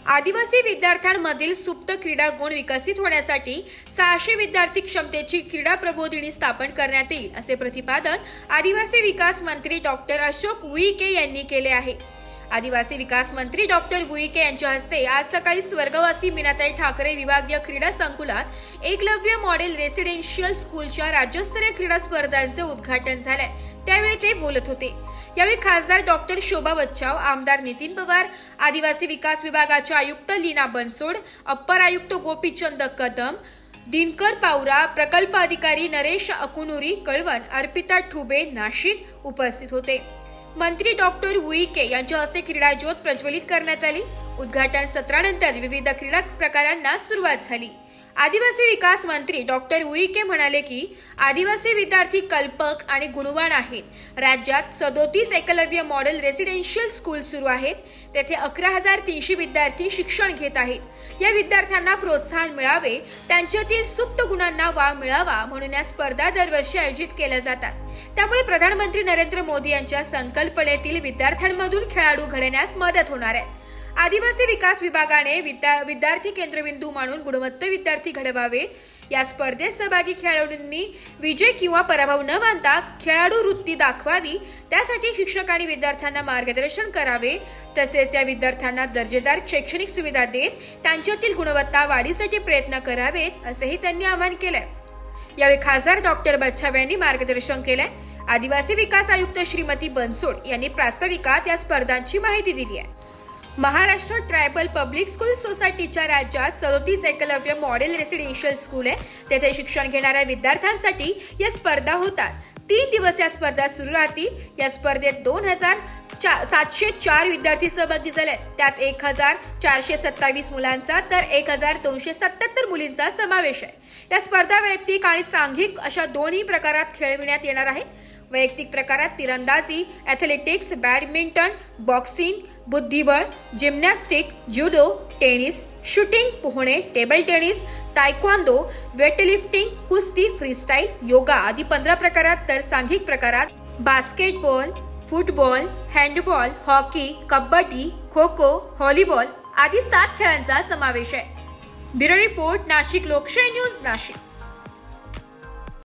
आदिवासी विद्यार्थ्यांमधील सुप्त क्रीडा गुण विकसित होण्यासाठी 600 विद्यार्थी क्षमतेची क्रीडा प्रबोधिनी स्थापन करण्यात येईल असे प्रतिपादन आदिवासी विकास मंत्री डॉक्टर अशोक उईके यांनी केले आहे। आदिवासी विकास मंत्री डॉक्टर उईके यांच्या हस्ते आज सकाळी स्वर्गवासी मीनाताई ठाकरे विभागीय क्रीडा संकुलात एकलव्य मॉडेल रेसिडेन्शियल स्कूलच्या राज्यस्तरीय क्रीडा स्पर्धांचे उद्घाटन झाले। त्यावेळी ते बोलत होते। यावेळी खासदार डॉक्टर शोभा बच्चाव, आमदार नितीन पवार, आदिवासी विकास विभागाच्या आयुक्त लीना बनसोड, अप्पर आयुक्त गोपीचंद कदम, दिनकर पावरा, प्रकल्प अधिकारी नरेश अकुनुरी कळवण, अर्पिता ठुबे नाशिक उपस्थित होते। मंत्री डॉक्टर उईके यांच्या हस्ते क्रीडा ज्योत प्रज्वलित करण्यात आली। उद्घाटन सत्रानंतर विविध क्रीडा प्रकारांना सुरुवात झाली। आदिवासी विकास मंत्री डॉक्टर उईके म्हणाले की आदिवासी विद्यार्थी कल्पक आणि गुणवान आहेत। राज्यात 37 एकलव्य मॉडेल रेसिडेन्शियल स्कूल सुरू आहेत। तेथे 11,300 विद्यार्थी शिक्षण घेत आहेत। या विद्यार्थ्यांना प्रोत्साहन मिळावे, त्यांच्यातील सुप्त गुणांना वाव मिळावा म्हणून या स्पर्धा दरवर्षी आयोजित केल्या जातात। त्यामुळे प्रधानमंत्री नरेंद्र मोदी यांच्या संकल्पनेतील विद्यार्थ्यांमधून खेळाडू घडण्यास मदत होणार आहे। आदिवासी विकास विभागाने विद्यार्थी केंद्रबिंदू मानून गुणवत्ता विद्यार्थी घडवावे। या स्पर्धेत सहभागी खेळाडूंनी विजय किंवा पराभव न मानता खेळाडू वृत्ती दाखवावी। त्यासाठी शिक्षकांनी विद्यार्थ्यांना मार्गदर्शन करावे, तसेच या विद्यार्थ्यांना दर्जेदार शैक्षणिक सुविधा देत त्यांच्यातील गुणवत्ता वाढीसाठी प्रयत्न करावेत असेही त्यांनी आवाहन केले। यावेळी खासदार डॉक्टर बच्चाव यांनी मार्गदर्शन केले। आदिवासी विकास आयुक्त श्रीमती बनसोड यांनी प्रास्ताविकात या स्पर्धांची माहिती दिली आहे। महाराष्ट्र ट्रायबल पब्लिक स्कूल सोसायटीच्या राज्यात 37 एकलव्य मॉडेल रेसिडेन्शियल स्कूल आहे। तेथे शिक्षण घेणाऱ्या विद्यार्थ्यांसाठी या स्पर्धा होतात। 3 दिवस या स्पर्धा सुरू राहतील। या स्पर्धेत 2,704 विद्यार्थी सहभागी झाले। त्यात 1,427 मुलांचा तर 1,277 मुलींचा समावेश आहे। या स्पर्धा वैयक्तिक आणि सांघिक अशा दोन्ही प्रकारात खेळविण्यात येणार आहेत। वैयक्तिक प्रकारात तिरंदाजी, ॲथलेटिक्स, बॅडमिंटन, बॉक्सिंग, बुद्धिबळ, जिम्नॅस्टिक, जुडो, टेनिस, शूटिंग, पोहणे, टेबल टेनिस, तायक्वांदो, वेटलिफ्टिंग, कुस्ती, फ्रीस्टाईल, योगा आदी 15 प्रकारात तर सांघिक प्रकारात basketball, football, handball, hockey, kabaddi, kho kho, volleyball आदी 7 खेळांचा समावेश आहे। ब्युरो रिपोर्ट, नाशिक लोकशाही न्यूज, नाशिक।